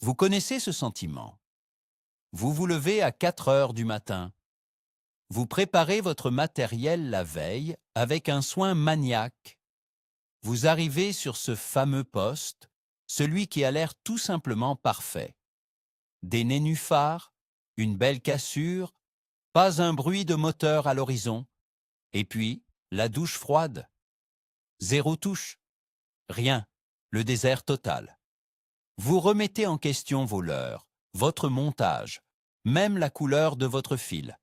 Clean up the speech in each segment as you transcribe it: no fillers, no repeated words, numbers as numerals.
Vous connaissez ce sentiment. Vous vous levez à 4 heures du matin. Vous préparez votre matériel la veille avec un soin maniaque. Vous arrivez sur ce fameux poste, celui qui a l'air tout simplement parfait. Des nénuphars, une belle cassure, pas un bruit de moteur à l'horizon. Et puis, la douche froide. Zéro touche. Rien. Le désert total. Vous remettez en question vos leurres, votre montage, même la couleur de votre fil.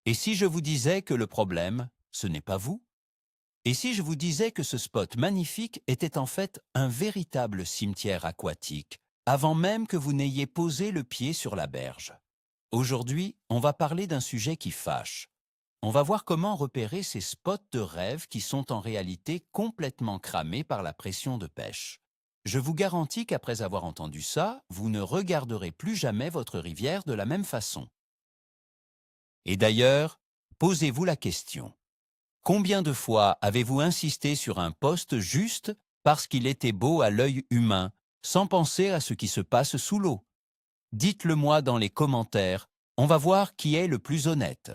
Et si je vous disais que le problème, ce n'est pas vous? Et si je vous disais que ce spot magnifique était en fait un véritable cimetière aquatique, avant même que vous n'ayez posé le pied sur la berge? Aujourd'hui, on va parler d'un sujet qui fâche. On va voir comment repérer ces spots de rêve qui sont en réalité complètement cramés par la pression de pêche. Je vous garantis qu'après avoir entendu ça, vous ne regarderez plus jamais votre rivière de la même façon. Et d'ailleurs, posez-vous la question. Combien de fois avez-vous insisté sur un poste juste parce qu'il était beau à l'œil humain, sans penser à ce qui se passe sous l'eau? Dites-le moi dans les commentaires, on va voir qui est le plus honnête.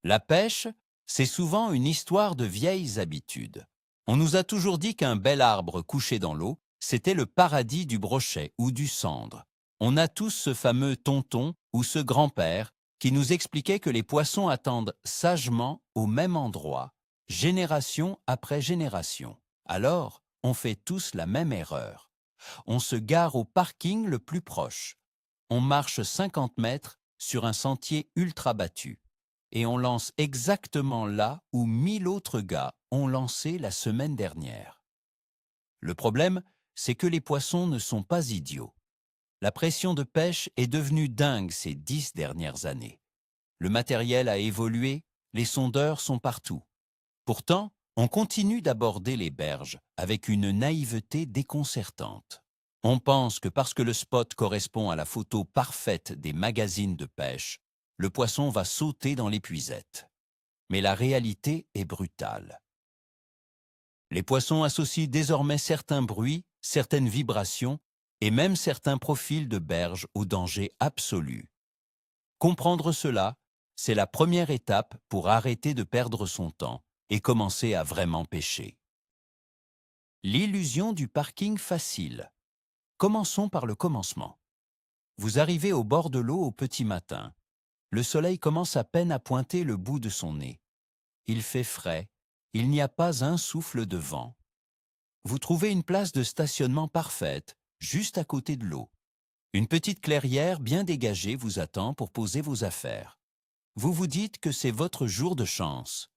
La pêche, c'est souvent une histoire de vieilles habitudes. On nous a toujours dit qu'un bel arbre couché dans l'eau, c'était le paradis du brochet ou du cendre. On a tous ce fameux tonton ou ce grand-père qui nous expliquait que les poissons attendent sagement au même endroit, génération après génération. Alors, on fait tous la même erreur. On se gare au parking le plus proche. On marche 50 mètres sur un sentier ultra battu. Et on lance exactement là où 1000 autres gars ont lancé la semaine dernière. Le problème, c'est que les poissons ne sont pas idiots. La pression de pêche est devenue dingue ces 10 dernières années. Le matériel a évolué, les sondeurs sont partout. Pourtant, on continue d'aborder les berges avec une naïveté déconcertante. On pense que parce que le spot correspond à la photo parfaite des magazines de pêche, le poisson va sauter dans l'épuisette. Mais la réalité est brutale. Les poissons associent désormais certains bruits, certaines vibrations et même certains profils de berge au danger absolu. Comprendre cela, c'est la première étape pour arrêter de perdre son temps et commencer à vraiment pêcher. L'illusion du parking facile. Commençons par le commencement. Vous arrivez au bord de l'eau au petit matin. Le soleil commence à peine à pointer le bout de son nez. Il fait frais, il n'y a pas un souffle de vent. Vous trouvez une place de stationnement parfaite, juste à côté de l'eau. Une petite clairière bien dégagée vous attend pour poser vos affaires. Vous vous dites que c'est votre jour de chance.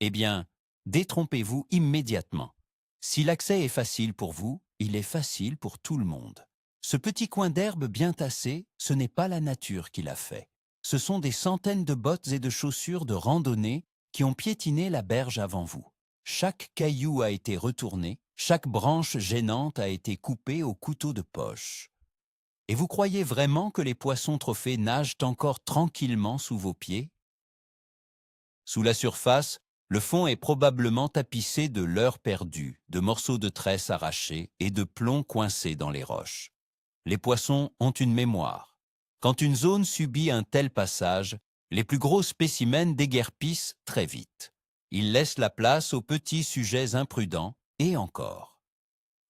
Eh bien, détrompez-vous immédiatement. Si l'accès est facile pour vous, il est facile pour tout le monde. Ce petit coin d'herbe bien tassé, ce n'est pas la nature qui l'a fait. Ce sont des centaines de bottes et de chaussures de randonnée qui ont piétiné la berge avant vous. Chaque caillou a été retourné, chaque branche gênante a été coupée au couteau de poche. Et vous croyez vraiment que les poissons trophées nagent encore tranquillement sous vos pieds? Sous la surface, le fond est probablement tapissé de leurres perdues, de morceaux de tresse arrachés et de plombs coincés dans les roches. Les poissons ont une mémoire. Quand une zone subit un tel passage, les plus gros spécimens déguerpissent très vite. Ils laissent la place aux petits sujets imprudents, et encore.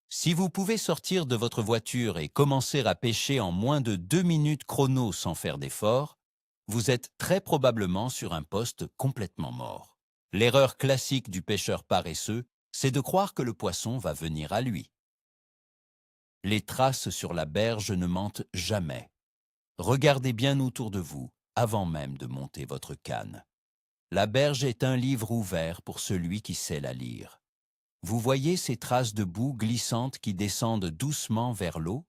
Si vous pouvez sortir de votre voiture et commencer à pêcher en moins de 2 minutes chrono sans faire d'effort, vous êtes très probablement sur un poste complètement mort. L'erreur classique du pêcheur paresseux, c'est de croire que le poisson va venir à lui. Les traces sur la berge ne mentent jamais. Regardez bien autour de vous avant même de monter votre canne. La berge est un livre ouvert pour celui qui sait la lire. Vous voyez ces traces de boue glissantes qui descendent doucement vers l'eau?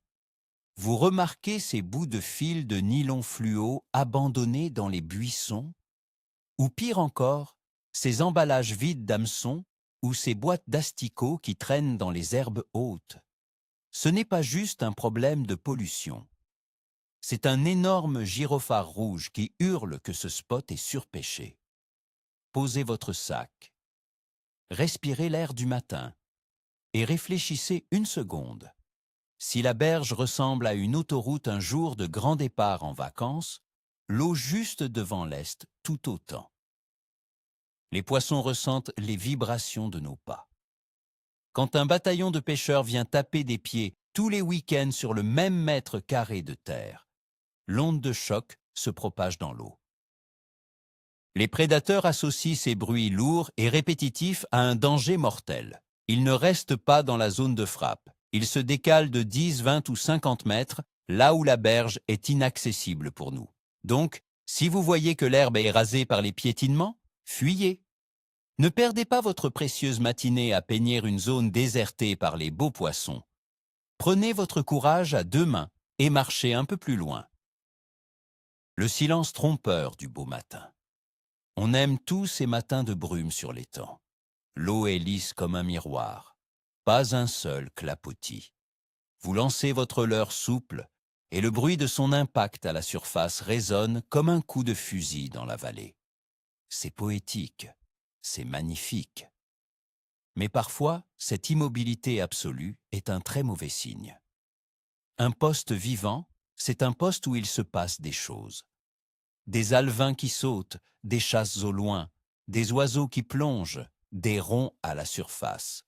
Vous remarquez ces bouts de fil de nylon fluo abandonnés dans les buissons? Ou pire encore, ces emballages vides d'hameçons ou ces boîtes d'asticots qui traînent dans les herbes hautes? Ce n'est pas juste un problème de pollution. C'est un énorme gyrophare rouge qui hurle que ce spot est surpêché. Posez votre sac. Respirez l'air du matin et réfléchissez une seconde. Si la berge ressemble à une autoroute un jour de grand départ en vacances, l'eau juste devant l'est tout autant. Les poissons ressentent les vibrations de nos pas. Quand un bataillon de pêcheurs vient taper des pieds tous les week-ends sur le même mètre carré de terre, l'onde de choc se propage dans l'eau. Les prédateurs associent ces bruits lourds et répétitifs à un danger mortel. Ils ne restent pas dans la zone de frappe. Ils se décalent de 10, 20 ou 50 mètres, là où la berge est inaccessible pour nous. Donc, si vous voyez que l'herbe est rasée par les piétinements, fuyez. Ne perdez pas votre précieuse matinée à peigner une zone désertée par les beaux poissons. Prenez votre courage à deux mains et marchez un peu plus loin. Le silence trompeur du beau matin. On aime tous ces matins de brume sur l'étang. L'eau est lisse comme un miroir. Pas un seul clapotis. Vous lancez votre leurre souple et le bruit de son impact à la surface résonne comme un coup de fusil dans la vallée. C'est poétique, c'est magnifique. Mais parfois, cette immobilité absolue est un très mauvais signe. Un poste vivant, c'est un poste où il se passe des choses. Des alevins qui sautent, des chasses au loin, des oiseaux qui plongent, des ronds à la surface.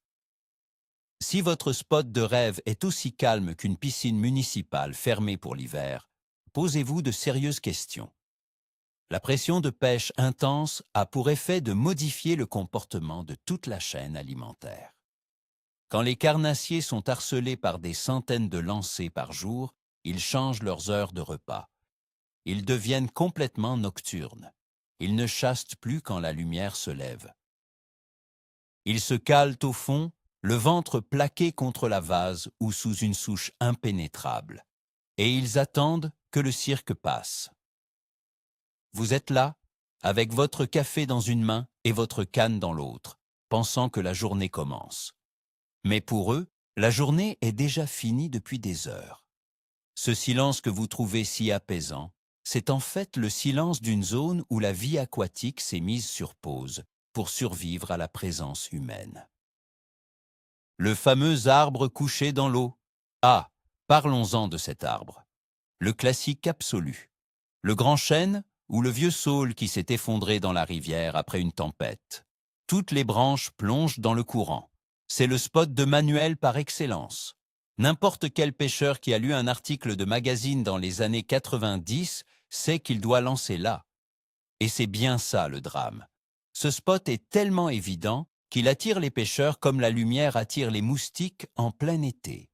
Si votre spot de rêve est aussi calme qu'une piscine municipale fermée pour l'hiver, posez-vous de sérieuses questions. La pression de pêche intense a pour effet de modifier le comportement de toute la chaîne alimentaire. Quand les carnassiers sont harcelés par des centaines de lancers par jour, ils changent leurs heures de repas. Ils deviennent complètement nocturnes. Ils ne chassent plus quand la lumière se lève. Ils se calent au fond, le ventre plaqué contre la vase ou sous une souche impénétrable. Et ils attendent que le cirque passe. Vous êtes là, avec votre café dans une main et votre canne dans l'autre, pensant que la journée commence. Mais pour eux, la journée est déjà finie depuis des heures. Ce silence que vous trouvez si apaisant, c'est en fait le silence d'une zone où la vie aquatique s'est mise sur pause pour survivre à la présence humaine. Le fameux arbre couché dans l'eau. Ah, parlons-en de cet arbre. Le classique absolu. Le grand chêne ou le vieux saule qui s'est effondré dans la rivière après une tempête. Toutes les branches plongent dans le courant. C'est le spot de manuel par excellence. N'importe quel pêcheur qui a lu un article de magazine dans les années 90 sait qu'il doit lancer là. Et c'est bien ça le drame. Ce spot est tellement évident qu'il attire les pêcheurs comme la lumière attire les moustiques en plein été.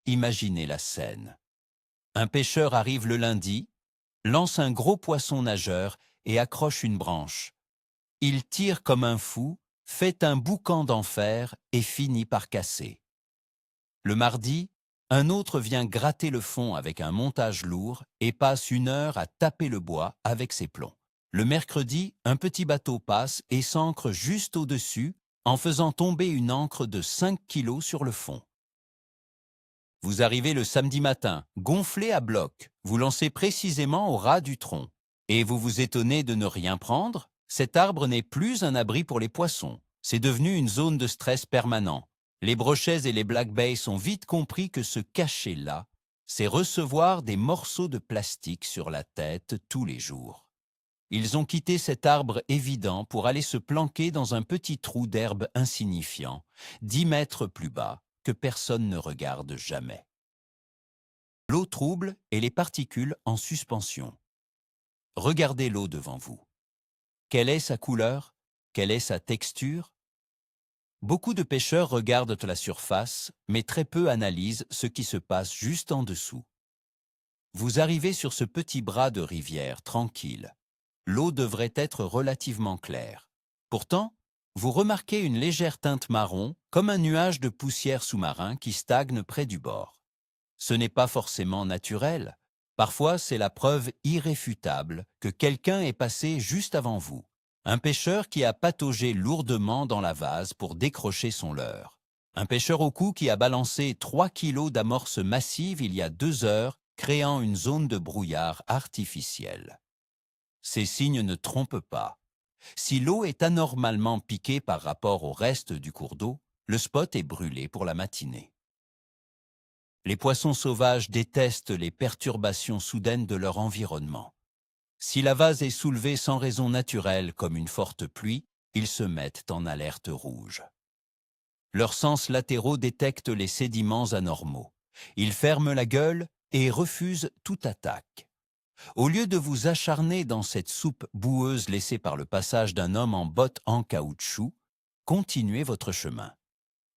Imaginez la scène. Un pêcheur arrive le lundi, lance un gros poisson nageur et accroche une branche. Il tire comme un fou, fait un boucan d'enfer et finit par casser. Le mardi, un autre vient gratter le fond avec un montage lourd et passe une heure à taper le bois avec ses plombs. Le mercredi, un petit bateau passe et s'ancre juste au-dessus en faisant tomber une ancre de 5 kilos sur le fond. Vous arrivez le samedi matin, gonflé à bloc, vous lancez précisément au ras du tronc. Et vous vous étonnez de ne rien prendre? Cet arbre n'est plus un abri pour les poissons. C'est devenu une zone de stress permanent. Les brochets et les black bay ont vite compris que se cacher là, c'est recevoir des morceaux de plastique sur la tête tous les jours. Ils ont quitté cet arbre évident pour aller se planquer dans un petit trou d'herbe insignifiant, 10 mètres plus bas, que personne ne regarde jamais. L'eau trouble et les particules en suspension. Regardez l'eau devant vous. Quelle est sa couleur? Quelle est sa texture? Beaucoup de pêcheurs regardent la surface, mais très peu analysent ce qui se passe juste en dessous. Vous arrivez sur ce petit bras de rivière tranquille. L'eau devrait être relativement claire. Pourtant, vous remarquez une légère teinte marron, comme un nuage de poussière sous-marin qui stagne près du bord. Ce n'est pas forcément naturel. Parfois, c'est la preuve irréfutable que quelqu'un est passé juste avant vous. Un pêcheur qui a pataugé lourdement dans la vase pour décrocher son leurre. Un pêcheur au cou qui a balancé 3 kilos d'amorce massive il y a 2 heures, créant une zone de brouillard artificielle. Ces signes ne trompent pas. Si l'eau est anormalement piquée par rapport au reste du cours d'eau, le spot est brûlé pour la matinée. Les poissons sauvages détestent les perturbations soudaines de leur environnement. Si la vase est soulevée sans raison naturelle, comme une forte pluie, ils se mettent en alerte rouge. Leurs sens latéraux détectent les sédiments anormaux. Ils ferment la gueule et refusent toute attaque. Au lieu de vous acharner dans cette soupe boueuse laissée par le passage d'un homme en bottes en caoutchouc, continuez votre chemin.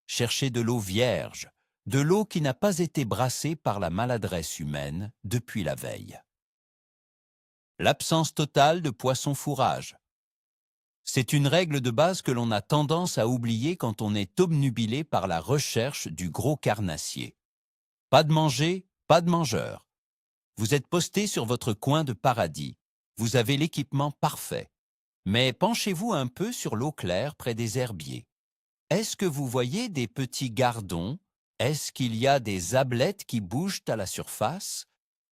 Cherchez de l'eau vierge, de l'eau qui n'a pas été brassée par la maladresse humaine depuis la veille. L'absence totale de poisson fourrage. C'est une règle de base que l'on a tendance à oublier quand on est obnubilé par la recherche du gros carnassier. Pas de manger, pas de mangeur. Vous êtes posté sur votre coin de paradis. Vous avez l'équipement parfait. Mais penchez-vous un peu sur l'eau claire près des herbiers. Est-ce que vous voyez des petits gardons? Est-ce qu'il y a des ablettes qui bougent à la surface?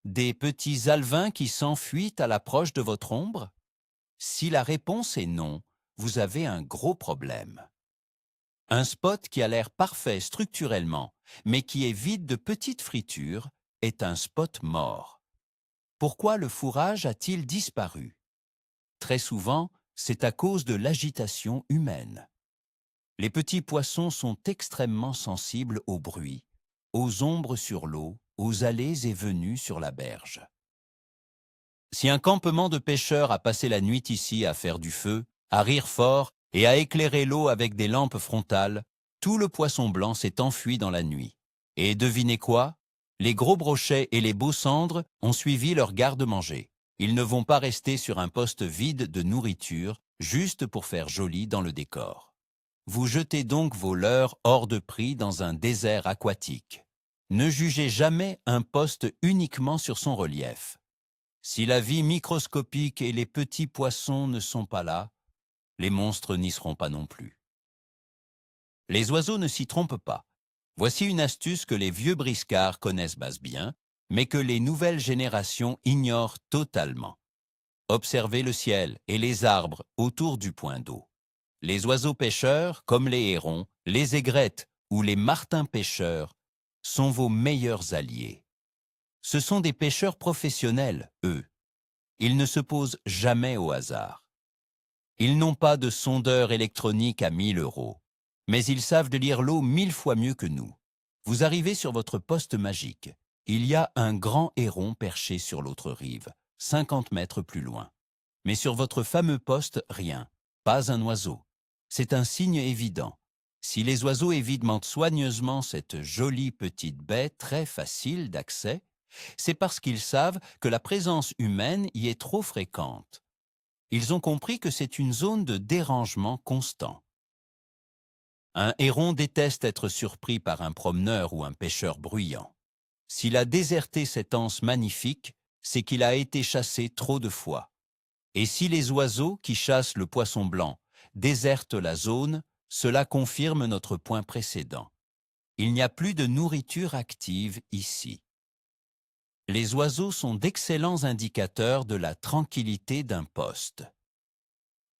Des petits alevins qui s'enfuient à l'approche de votre ombre? Si la réponse est non, vous avez un gros problème. Un spot qui a l'air parfait structurellement, mais qui est vide de petites fritures, est un spot mort. Pourquoi le fourrage a-t-il disparu? Très souvent, c'est à cause de l'agitation humaine. Les petits poissons sont extrêmement sensibles au bruit, aux ombres sur l'eau, aux allées et venues sur la berge. Si un campement de pêcheurs a passé la nuit ici à faire du feu, à rire fort et à éclairer l'eau avec des lampes frontales, tout le poisson blanc s'est enfui dans la nuit. Et devinez quoi? Les gros brochets et les beaux cendres ont suivi leur garde-manger. Ils ne vont pas rester sur un poste vide de nourriture, juste pour faire joli dans le décor. Vous jetez donc vos leurres hors de prix dans un désert aquatique. Ne jugez jamais un poste uniquement sur son relief. Si la vie microscopique et les petits poissons ne sont pas là, les monstres n'y seront pas non plus. Les oiseaux ne s'y trompent pas. Voici une astuce que les vieux briscards connaissent bien, mais que les nouvelles générations ignorent totalement. Observez le ciel et les arbres autour du point d'eau. Les oiseaux pêcheurs, comme les hérons, les aigrettes ou les martins pêcheurs, sont vos meilleurs alliés. Ce sont des pêcheurs professionnels, eux. Ils ne se posent jamais au hasard. Ils n'ont pas de sondeur électronique à 1000 €, mais ils savent de lire l'eau 1000 fois mieux que nous. Vous arrivez sur votre poste magique. Il y a un grand héron perché sur l'autre rive, 50 mètres plus loin. Mais sur votre fameux poste, rien, pas un oiseau. C'est un signe évident. Si les oiseaux évitent soigneusement cette jolie petite baie très facile d'accès, c'est parce qu'ils savent que la présence humaine y est trop fréquente. Ils ont compris que c'est une zone de dérangement constant. Un héron déteste être surpris par un promeneur ou un pêcheur bruyant. S'il a déserté cette anse magnifique, c'est qu'il a été chassé trop de fois. Et si les oiseaux qui chassent le poisson blanc désertent la zone, cela confirme notre point précédent. Il n'y a plus de nourriture active ici. Les oiseaux sont d'excellents indicateurs de la tranquillité d'un poste.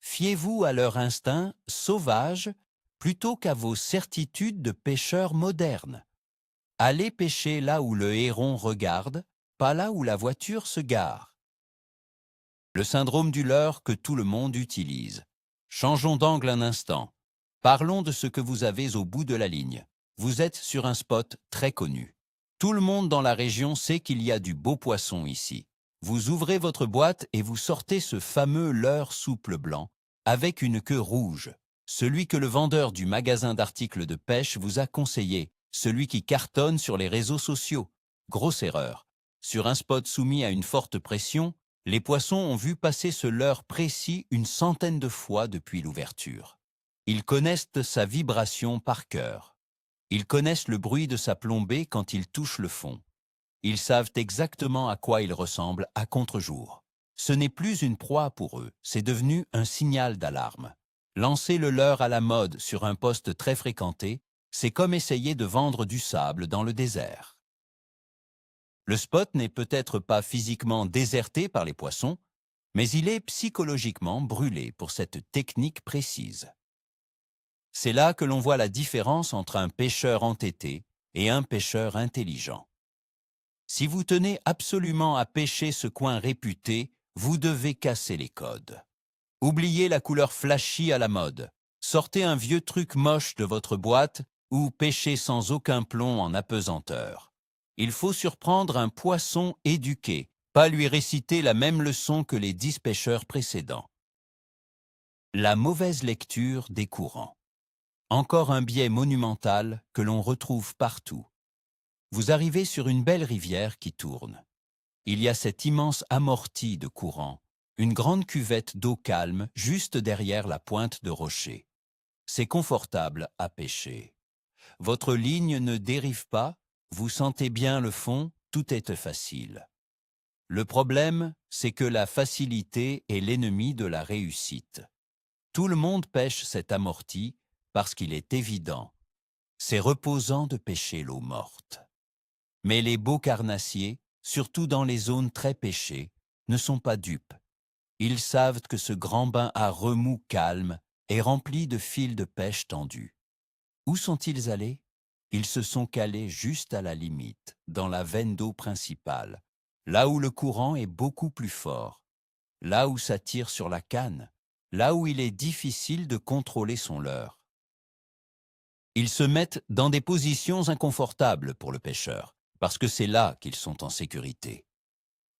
Fiez-vous à leur instinct sauvage plutôt qu'à vos certitudes de pêcheurs modernes. Allez pêcher là où le héron regarde, pas là où la voiture se gare. Le syndrome du leurre que tout le monde utilise. Changeons d'angle un instant. Parlons de ce que vous avez au bout de la ligne. Vous êtes sur un spot très connu. Tout le monde dans la région sait qu'il y a du beau poisson ici. Vous ouvrez votre boîte et vous sortez ce fameux leurre souple blanc, avec une queue rouge. Celui que le vendeur du magasin d'articles de pêche vous a conseillé, celui qui cartonne sur les réseaux sociaux. Grosse erreur. Sur un spot soumis à une forte pression, les poissons ont vu passer ce leurre précis une centaine de fois depuis l'ouverture. Ils connaissent sa vibration par cœur. Ils connaissent le bruit de sa plombée quand il touche le fond. Ils savent exactement à quoi il ressemble à contre-jour. Ce n'est plus une proie pour eux, c'est devenu un signal d'alarme. Lancer le leurre à la mode sur un poste très fréquenté, c'est comme essayer de vendre du sable dans le désert. Le spot n'est peut-être pas physiquement déserté par les poissons, mais il est psychologiquement brûlé pour cette technique précise. C'est là que l'on voit la différence entre un pêcheur entêté et un pêcheur intelligent. Si vous tenez absolument à pêcher ce coin réputé, vous devez casser les codes. Oubliez la couleur flashy à la mode. Sortez un vieux truc moche de votre boîte ou pêchez sans aucun plomb en apesanteur. Il faut surprendre un poisson éduqué, pas lui réciter la même leçon que les 10 pêcheurs précédents. La mauvaise lecture des courants. Encore un biais monumental que l'on retrouve partout. Vous arrivez sur une belle rivière qui tourne. Il y a cette immense amorti de courant, une grande cuvette d'eau calme juste derrière la pointe de rocher. C'est confortable à pêcher. Votre ligne ne dérive pas, vous sentez bien le fond, tout est facile. Le problème, c'est que la facilité est l'ennemi de la réussite. Tout le monde pêche cet amorti parce qu'il est évident. C'est reposant de pêcher l'eau morte. Mais les beaux carnassiers, surtout dans les zones très pêchées, ne sont pas dupes. Ils savent que ce grand bain à remous calme est rempli de fils de pêche tendus. Où sont-ils allés? Ils se sont calés juste à la limite, dans la veine d'eau principale, là où le courant est beaucoup plus fort, là où ça tire sur la canne, là où il est difficile de contrôler son leurre. Ils se mettent dans des positions inconfortables pour le pêcheur, parce que c'est là qu'ils sont en sécurité.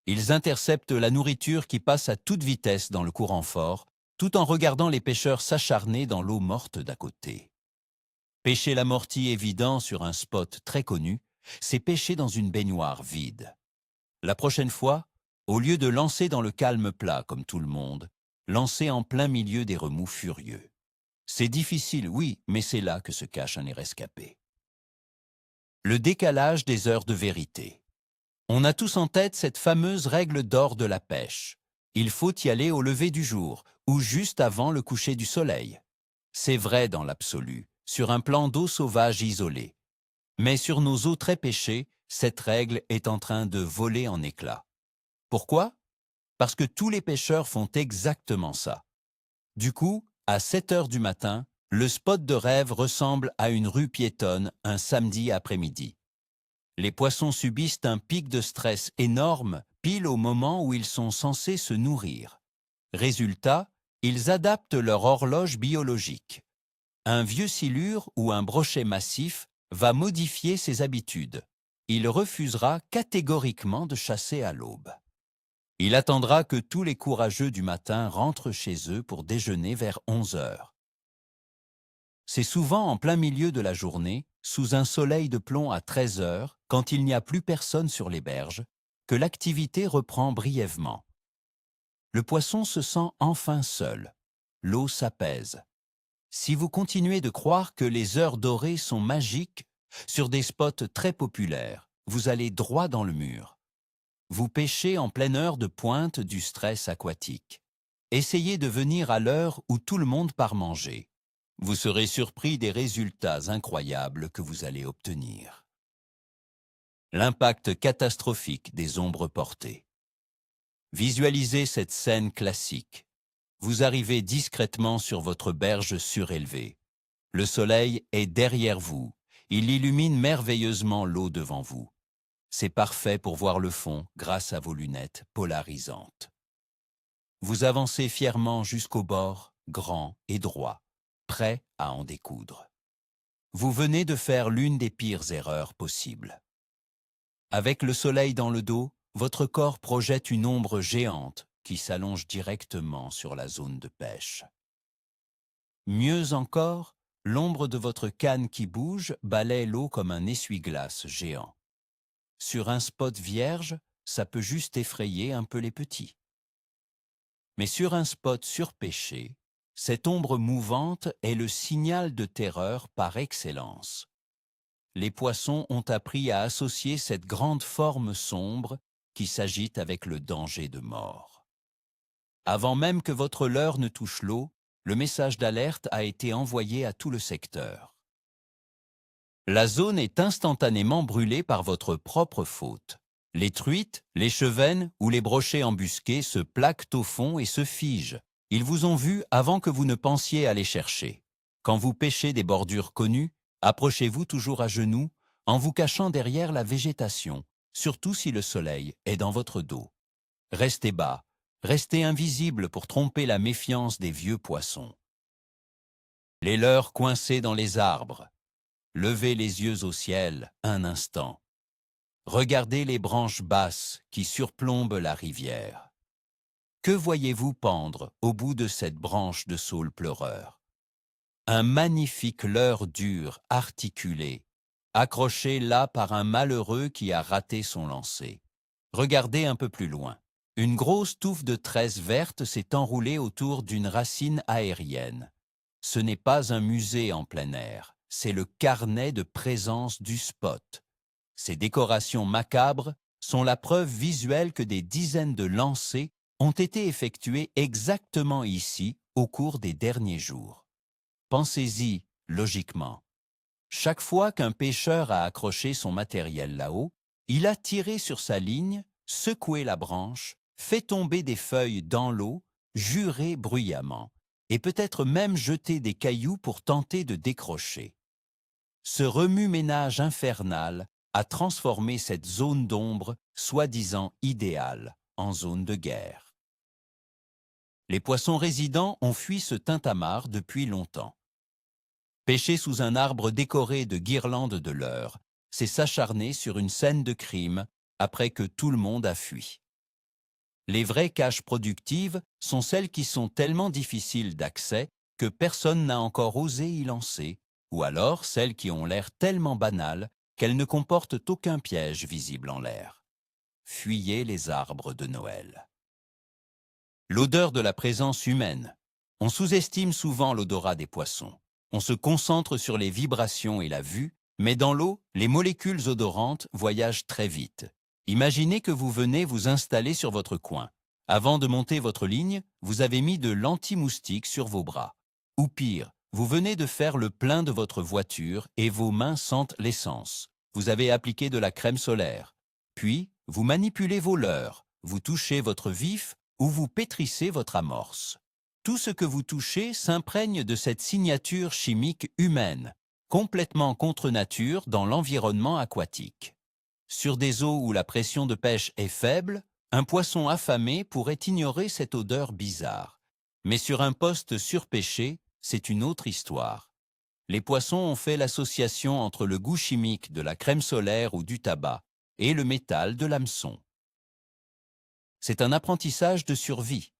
Ils interceptent la nourriture qui passe à toute vitesse dans le courant fort, tout en regardant les pêcheurs s'acharner dans l'eau morte d'à côté. Pêcher l'amorti évident sur un spot très connu, c'est pêcher dans une baignoire vide. La prochaine fois, au lieu de lancer dans le calme plat comme tout le monde, lancez en plein milieu des remous furieux. C'est difficile, oui, mais c'est là que se cache un rescapé. Le décalage des heures de vérité. On a tous en tête cette fameuse règle d'or de la pêche. Il faut y aller au lever du jour ou juste avant le coucher du soleil. C'est vrai dans l'absolu, sur un plan d'eau sauvage isolé. Mais sur nos eaux très pêchées, cette règle est en train de voler en éclats. Pourquoi? Parce que tous les pêcheurs font exactement ça. Du coup, à 7 heures du matin, le spot de rêve ressemble à une rue piétonne un samedi après-midi. Les poissons subissent un pic de stress énorme pile au moment où ils sont censés se nourrir. Résultat, ils adaptent leur horloge biologique. Un vieux silure ou un brochet massif va modifier ses habitudes. Il refusera catégoriquement de chasser à l'aube. Il attendra que tous les courageux du matin rentrent chez eux pour déjeuner vers 11 heures. C'est souvent en plein milieu de la journée, sous un soleil de plomb à 13 heures, quand il n'y a plus personne sur les berges, que l'activité reprend brièvement. Le poisson se sent enfin seul. L'eau s'apaise. Si vous continuez de croire que les heures dorées sont magiques, sur des spots très populaires, vous allez droit dans le mur. Vous pêchez en pleine heure de pointe du stress aquatique. Essayez de venir à l'heure où tout le monde part manger. Vous serez surpris des résultats incroyables que vous allez obtenir. L'impact catastrophique des ombres portées. Visualisez cette scène classique. Vous arrivez discrètement sur votre berge surélevée. Le soleil est derrière vous. Il illumine merveilleusement l'eau devant vous. C'est parfait pour voir le fond grâce à vos lunettes polarisantes. Vous avancez fièrement jusqu'au bord, grand et droit, prêt à en découdre. Vous venez de faire l'une des pires erreurs possibles. Avec le soleil dans le dos, votre corps projette une ombre géante qui s'allonge directement sur la zone de pêche. Mieux encore, l'ombre de votre canne qui bouge balaie l'eau comme un essuie-glace géant. Sur un spot vierge, ça peut juste effrayer un peu les petits. Mais sur un spot surpêché, cette ombre mouvante est le signal de terreur par excellence. Les poissons ont appris à associer cette grande forme sombre qui s'agite avec le danger de mort. Avant même que votre leurre ne touche l'eau, le message d'alerte a été envoyé à tout le secteur. La zone est instantanément brûlée par votre propre faute. Les truites, les chevennes ou les brochets embusqués se plaquent au fond et se figent. Ils vous ont vu avant que vous ne pensiez à les chercher. Quand vous pêchez des bordures connues, approchez-vous toujours à genoux, en vous cachant derrière la végétation, surtout si le soleil est dans votre dos. Restez bas, restez invisible pour tromper la méfiance des vieux poissons. Les leurres coincés dans les arbres. Levez les yeux au ciel un instant. Regardez les branches basses qui surplombent la rivière. Que voyez-vous pendre au bout de cette branche de saule pleureur? Un magnifique leurre dur, articulé, accroché là par un malheureux qui a raté son lancer. Regardez un peu plus loin. Une grosse touffe de tresse verte s'est enroulée autour d'une racine aérienne. Ce n'est pas un musée en plein air, c'est le carnet de présence du spot. Ces décorations macabres sont la preuve visuelle que des dizaines de lancers ont été effectués exactement ici au cours des derniers jours. Pensez-y logiquement. Chaque fois qu'un pêcheur a accroché son matériel là-haut, il a tiré sur sa ligne, secoué la branche, fait tomber des feuilles dans l'eau, juré bruyamment, et peut-être même jeté des cailloux pour tenter de décrocher. Ce remue-ménage infernal a transformé cette zone d'ombre, soi-disant idéale, en zone de guerre. Les poissons résidents ont fui ce tintamarre depuis longtemps. Pêcher sous un arbre décoré de guirlandes de leurres, c'est s'acharner sur une scène de crime après que tout le monde a fui. Les vraies caches productives sont celles qui sont tellement difficiles d'accès que personne n'a encore osé y lancer, ou alors celles qui ont l'air tellement banales qu'elles ne comportent aucun piège visible en l'air. Fuyez les arbres de Noël. L'odeur de la présence humaine. On sous-estime souvent l'odorat des poissons. On se concentre sur les vibrations et la vue, mais dans l'eau, les molécules odorantes voyagent très vite. Imaginez que vous venez vous installer sur votre coin. Avant de monter votre ligne, vous avez mis de l'anti-moustique sur vos bras. Ou pire, vous venez de faire le plein de votre voiture et vos mains sentent l'essence. Vous avez appliqué de la crème solaire. Puis, vous manipulez vos leurres, vous touchez votre vif ou vous pétrissez votre amorce. Tout ce que vous touchez s'imprègne de cette signature chimique humaine, complètement contre nature dans l'environnement aquatique. Sur des eaux où la pression de pêche est faible, un poisson affamé pourrait ignorer cette odeur bizarre. Mais sur un poste surpêché, c'est une autre histoire. Les poissons ont fait l'association entre le goût chimique de la crème solaire ou du tabac et le métal de l'hameçon. C'est un apprentissage de survie.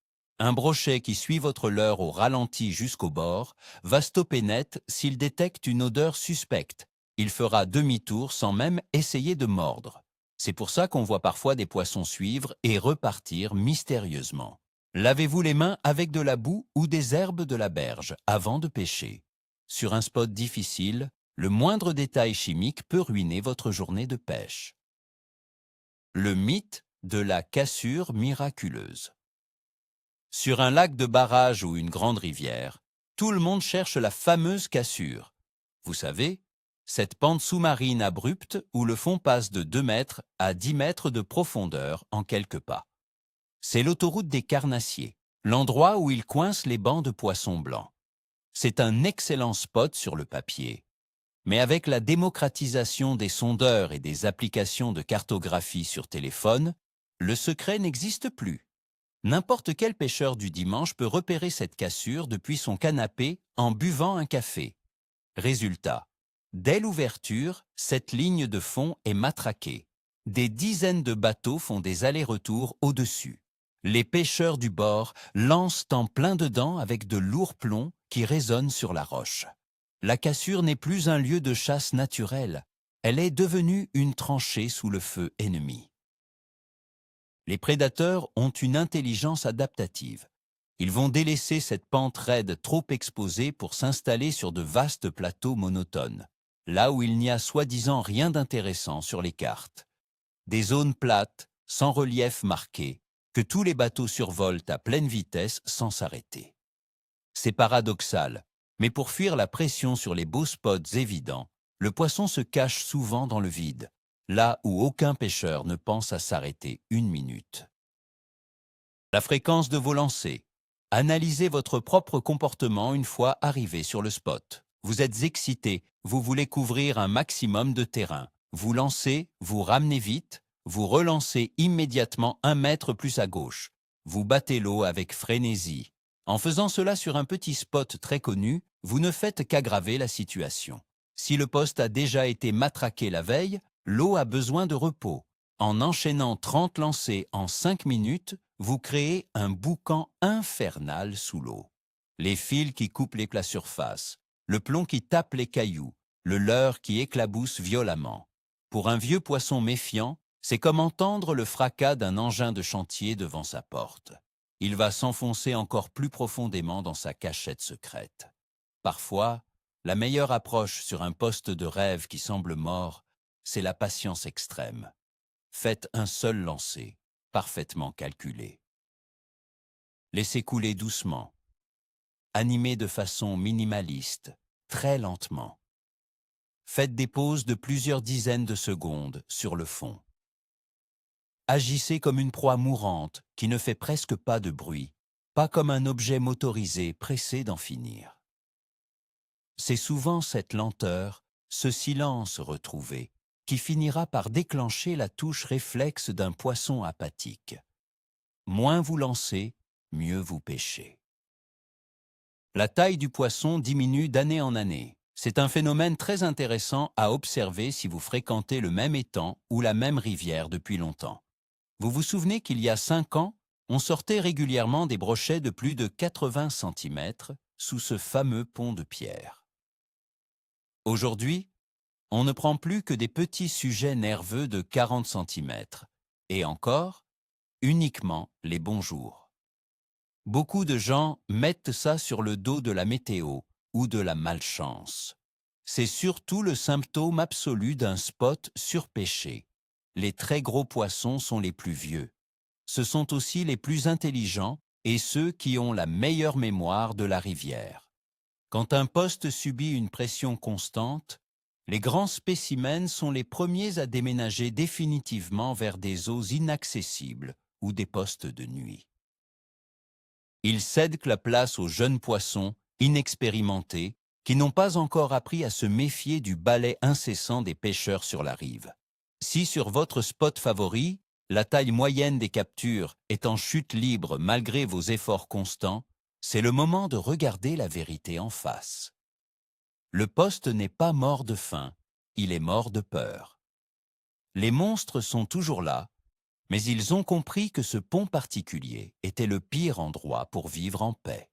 Un brochet qui suit votre leurre au ralenti jusqu'au bord va stopper net s'il détecte une odeur suspecte. Il fera demi-tour sans même essayer de mordre. C'est pour ça qu'on voit parfois des poissons suivre et repartir mystérieusement. Lavez-vous les mains avec de la boue ou des herbes de la berge avant de pêcher. Sur un spot difficile, le moindre détail chimique peut ruiner votre journée de pêche. Le mythe de la cassure miraculeuse. Sur un lac de barrage ou une grande rivière, tout le monde cherche la fameuse cassure. Vous savez, cette pente sous-marine abrupte où le fond passe de 2 mètres à 10 mètres de profondeur en quelques pas. C'est l'autoroute des carnassiers, l'endroit où ils coincent les bancs de poissons blancs. C'est un excellent spot sur le papier. Mais avec la démocratisation des sondeurs et des applications de cartographie sur téléphone, le secret n'existe plus. N'importe quel pêcheur du dimanche peut repérer cette cassure depuis son canapé en buvant un café. Résultat, dès l'ouverture, cette ligne de fond est matraquée. Des dizaines de bateaux font des allers-retours au-dessus. Les pêcheurs du bord lancent en plein dedans avec de lourds plombs qui résonnent sur la roche. La cassure n'est plus un lieu de chasse naturel. Elle est devenue une tranchée sous le feu ennemi. Les prédateurs ont une intelligence adaptative. Ils vont délaisser cette pente raide trop exposée pour s'installer sur de vastes plateaux monotones, là où il n'y a soi-disant rien d'intéressant sur les cartes. Des zones plates, sans relief marqué, que tous les bateaux survolent à pleine vitesse sans s'arrêter. C'est paradoxal, mais pour fuir la pression sur les beaux spots évidents, le poisson se cache souvent dans le vide, là où aucun pêcheur ne pense à s'arrêter une minute. La fréquence de vos lancers. Analysez votre propre comportement une fois arrivé sur le spot. Vous êtes excité, vous voulez couvrir un maximum de terrain. Vous lancez, vous ramenez vite, vous relancez immédiatement 1 mètre plus à gauche. Vous battez l'eau avec frénésie. En faisant cela sur un petit spot très connu, vous ne faites qu'aggraver la situation. Si le poste a déjà été matraqué la veille, l'eau a besoin de repos. En enchaînant 30 lancers en 5 minutes, vous créez un boucan infernal sous l'eau. Les fils qui coupent les plats surface, le plomb qui tape les cailloux, le leurre qui éclabousse violemment. Pour un vieux poisson méfiant, c'est comme entendre le fracas d'un engin de chantier devant sa porte. Il va s'enfoncer encore plus profondément dans sa cachette secrète. Parfois, la meilleure approche sur un poste de rêve qui semble mort, c'est la patience extrême. Faites un seul lancer, parfaitement calculé. Laissez couler doucement. Animez de façon minimaliste, très lentement. Faites des pauses de plusieurs dizaines de secondes sur le fond. Agissez comme une proie mourante qui ne fait presque pas de bruit, pas comme un objet motorisé pressé d'en finir. C'est souvent cette lenteur, ce silence retrouvé, qui finira par déclencher la touche réflexe d'un poisson apathique. Moins vous lancez, mieux vous pêchez. La taille du poisson diminue d'année en année. C'est un phénomène très intéressant à observer si vous fréquentez le même étang ou la même rivière depuis longtemps. Vous vous souvenez qu'il y a 5 ans, on sortait régulièrement des brochets de plus de 80 cm sous ce fameux pont de pierre. Aujourd'hui, on ne prend plus que des petits sujets nerveux de 40 cm, et encore, uniquement les bons jours. Beaucoup de gens mettent ça sur le dos de la météo ou de la malchance. C'est surtout le symptôme absolu d'un spot surpêché. Les très gros poissons sont les plus vieux. Ce sont aussi les plus intelligents et ceux qui ont la meilleure mémoire de la rivière. Quand un poste subit une pression constante, les grands spécimens sont les premiers à déménager définitivement vers des eaux inaccessibles ou des postes de nuit. Ils cèdent la place aux jeunes poissons, inexpérimentés, qui n'ont pas encore appris à se méfier du balai incessant des pêcheurs sur la rive. Si sur votre spot favori, la taille moyenne des captures est en chute libre malgré vos efforts constants, c'est le moment de regarder la vérité en face. Le poste n'est pas mort de faim, il est mort de peur. Les monstres sont toujours là, mais ils ont compris que ce pont particulier était le pire endroit pour vivre en paix.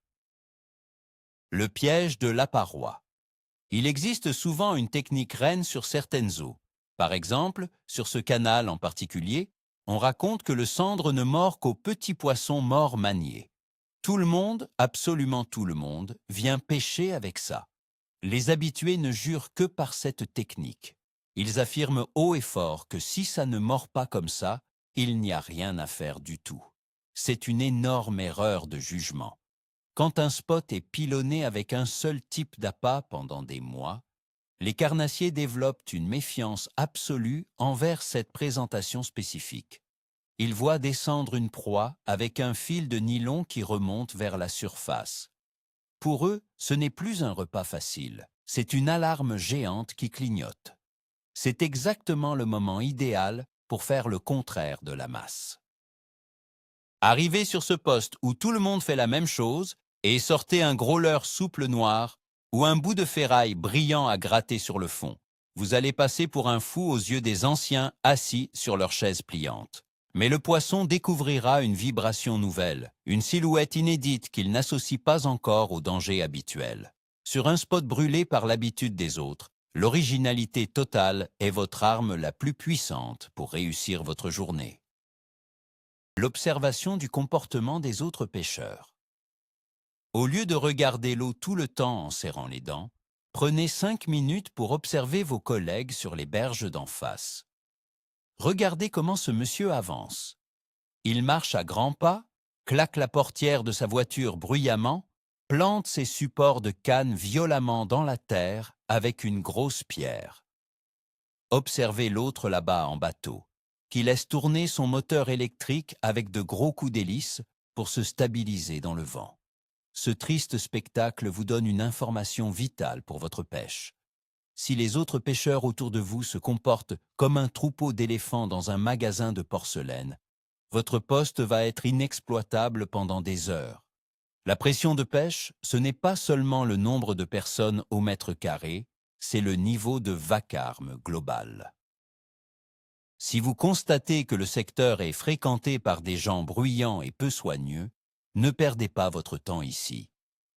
Le piège de la paroi. Il existe souvent une technique reine sur certaines eaux. Par exemple, sur ce canal en particulier, on raconte que le cendre ne mord qu'aux petits poissons morts maniés. Tout le monde, absolument tout le monde, vient pêcher avec ça. Les habitués ne jurent que par cette technique. Ils affirment haut et fort que si ça ne mord pas comme ça, il n'y a rien à faire du tout. C'est une énorme erreur de jugement. Quand un spot est pilonné avec un seul type d'appât pendant des mois, les carnassiers développent une méfiance absolue envers cette présentation spécifique. Ils voient descendre une proie avec un fil de nylon qui remonte vers la surface. Pour eux, ce n'est plus un repas facile, c'est une alarme géante qui clignote. C'est exactement le moment idéal pour faire le contraire de la masse. Arrivez sur ce poste où tout le monde fait la même chose et sortez un gros leurre souple noir ou un bout de ferraille brillant à gratter sur le fond. Vous allez passer pour un fou aux yeux des anciens assis sur leur chaise pliante. Mais le poisson découvrira une vibration nouvelle, une silhouette inédite qu'il n'associe pas encore au danger habituel. Sur un spot brûlé par l'habitude des autres, l'originalité totale est votre arme la plus puissante pour réussir votre journée. L'observation du comportement des autres pêcheurs. Au lieu de regarder l'eau tout le temps en serrant les dents, prenez 5 minutes pour observer vos collègues sur les berges d'en face. Regardez comment ce monsieur avance. Il marche à grands pas, claque la portière de sa voiture bruyamment, plante ses supports de canne violemment dans la terre avec une grosse pierre. Observez l'autre là-bas en bateau, qui laisse tourner son moteur électrique avec de gros coups d'hélice pour se stabiliser dans le vent. Ce triste spectacle vous donne une information vitale pour votre pêche. si les autres pêcheurs autour de vous se comportent comme un troupeau d'éléphants dans un magasin de porcelaine, votre poste va être inexploitable pendant des heures. La pression de pêche, ce n'est pas seulement le nombre de personnes au mètre carré, c'est le niveau de vacarme global. Si vous constatez que le secteur est fréquenté par des gens bruyants et peu soigneux, ne perdez pas votre temps ici.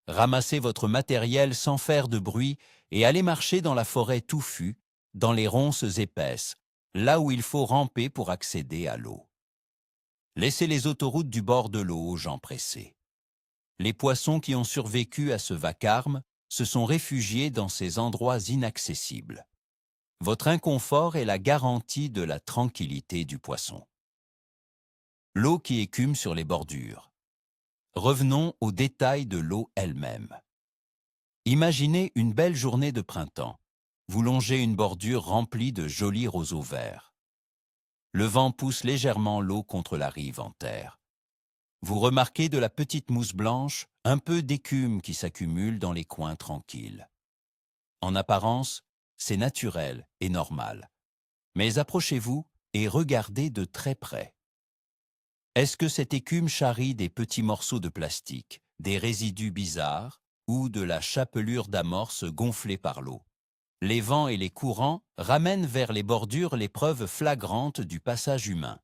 Ramassez votre matériel sans faire de bruit et allez marcher dans la forêt touffue, dans les ronces épaisses, là où il faut ramper pour accéder à l'eau. Laissez les autoroutes du bord de l'eau aux gens pressés. Les poissons qui ont survécu à ce vacarme se sont réfugiés dans ces endroits inaccessibles. Votre inconfort est la garantie de la tranquillité du poisson. L'eau qui écume sur les bordures. Revenons aux détails de l'eau elle-même. Imaginez une belle journée de printemps. Vous longez une bordure remplie de jolis roseaux verts. Le vent pousse légèrement l'eau contre la rive en terre. Vous remarquez de la petite mousse blanche, un peu d'écume qui s'accumule dans les coins tranquilles. En apparence, c'est naturel et normal. Mais approchez-vous et regardez de très près. Est-ce que cette écume charrie des petits morceaux de plastique, des résidus bizarres ou de la chapelure d'amorce gonflée par l'eau? Les vents et les courants ramènent vers les bordures les preuves flagrantes du passage humain.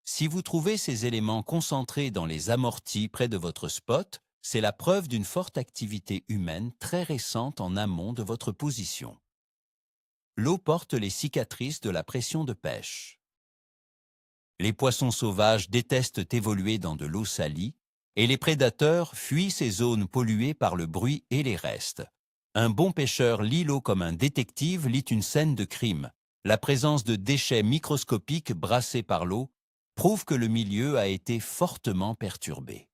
Si vous trouvez ces éléments concentrés dans les amortis près de votre spot, c'est la preuve d'une forte activité humaine très récente en amont de votre position. L'eau porte les cicatrices de la pression de pêche. Les poissons sauvages détestent évoluer dans de l'eau salie et les prédateurs fuient ces zones polluées par le bruit et les restes. Un bon pêcheur lit l'eau comme un détective lit une scène de crime. La présence de déchets microscopiques brassés par l'eau prouve que le milieu a été fortement perturbé.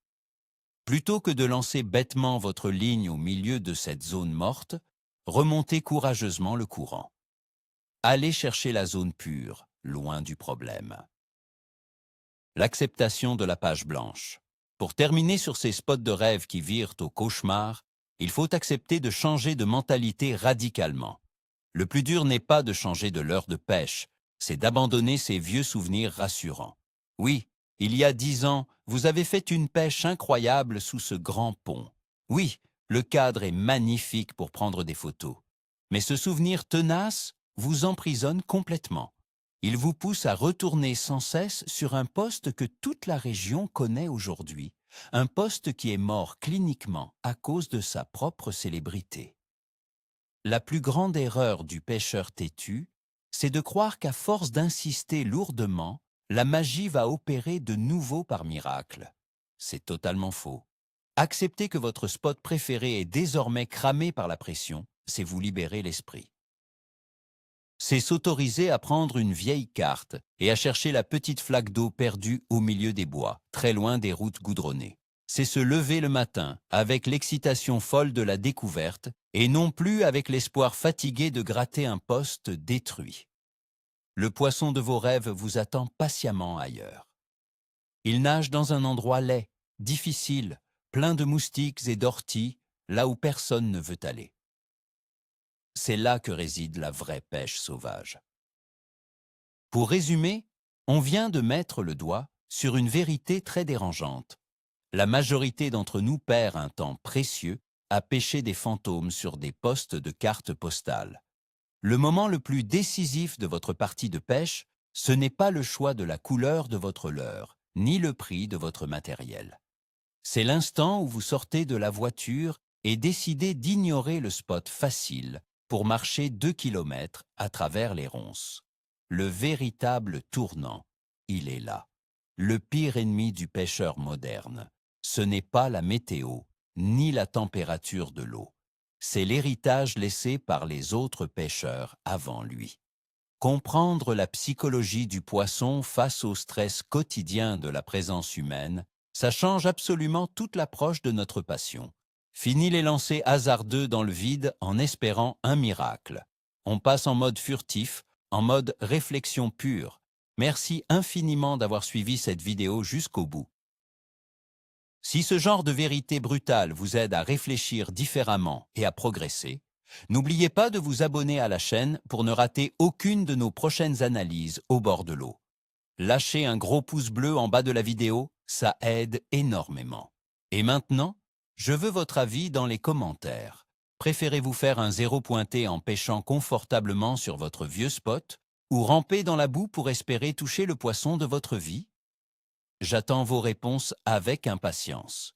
Plutôt que de lancer bêtement votre ligne au milieu de cette zone morte, remontez courageusement le courant. Allez chercher la zone pure, loin du problème. L'acceptation de la page blanche. Pour terminer sur ces spots de rêve qui virent au cauchemar, il faut accepter de changer de mentalité radicalement. Le plus dur n'est pas de changer de l'heure de pêche, c'est d'abandonner ces vieux souvenirs rassurants. Oui, il y a 10 ans, vous avez fait une pêche incroyable sous ce grand pont. Oui, le cadre est magnifique pour prendre des photos. Mais ce souvenir tenace vous emprisonne complètement. Il vous pousse à retourner sans cesse sur un poste que toute la région connaît aujourd'hui, un poste qui est mort cliniquement à cause de sa propre célébrité. La plus grande erreur du pêcheur têtu, c'est de croire qu'à force d'insister lourdement, la magie va opérer de nouveau par miracle. C'est totalement faux. Accepter que votre spot préféré est désormais cramé par la pression, c'est vous libérer l'esprit. C'est s'autoriser à prendre une vieille carte et à chercher la petite flaque d'eau perdue au milieu des bois, très loin des routes goudronnées. C'est se lever le matin avec l'excitation folle de la découverte et non plus avec l'espoir fatigué de gratter un poste détruit. Le poisson de vos rêves vous attend patiemment ailleurs. Il nage dans un endroit laid, difficile, plein de moustiques et d'orties, là où personne ne veut aller. C'est là que réside la vraie pêche sauvage. Pour résumer, on vient de mettre le doigt sur une vérité très dérangeante. La majorité d'entre nous perd un temps précieux à pêcher des fantômes sur des postes de cartes postales. Le moment le plus décisif de votre partie de pêche, ce n'est pas le choix de la couleur de votre leurre, ni le prix de votre matériel. C'est l'instant où vous sortez de la voiture et décidez d'ignorer le spot facile pour marcher 2 kilomètres à travers les ronces. Le véritable tournant, il est là. Le pire ennemi du pêcheur moderne, ce n'est pas la météo, ni la température de l'eau. C'est l'héritage laissé par les autres pêcheurs avant lui. Comprendre la psychologie du poisson face au stress quotidien de la présence humaine, ça change absolument toute l'approche de notre passion. Fini les lancers hasardeux dans le vide en espérant un miracle. On passe en mode furtif, en mode réflexion pure. Merci infiniment d'avoir suivi cette vidéo jusqu'au bout. Si ce genre de vérité brutale vous aide à réfléchir différemment et à progresser, N'oubliez pas de vous abonner à la chaîne pour ne rater aucune de nos prochaines analyses au bord de l'eau. Lâchez un gros pouce bleu en bas de la vidéo, ça aide énormément. Et maintenant, je veux votre avis dans les commentaires. Préférez-vous faire un zéro pointé en pêchant confortablement sur votre vieux spot ou ramper dans la boue pour espérer toucher le poisson de votre vie? J'attends vos réponses avec impatience.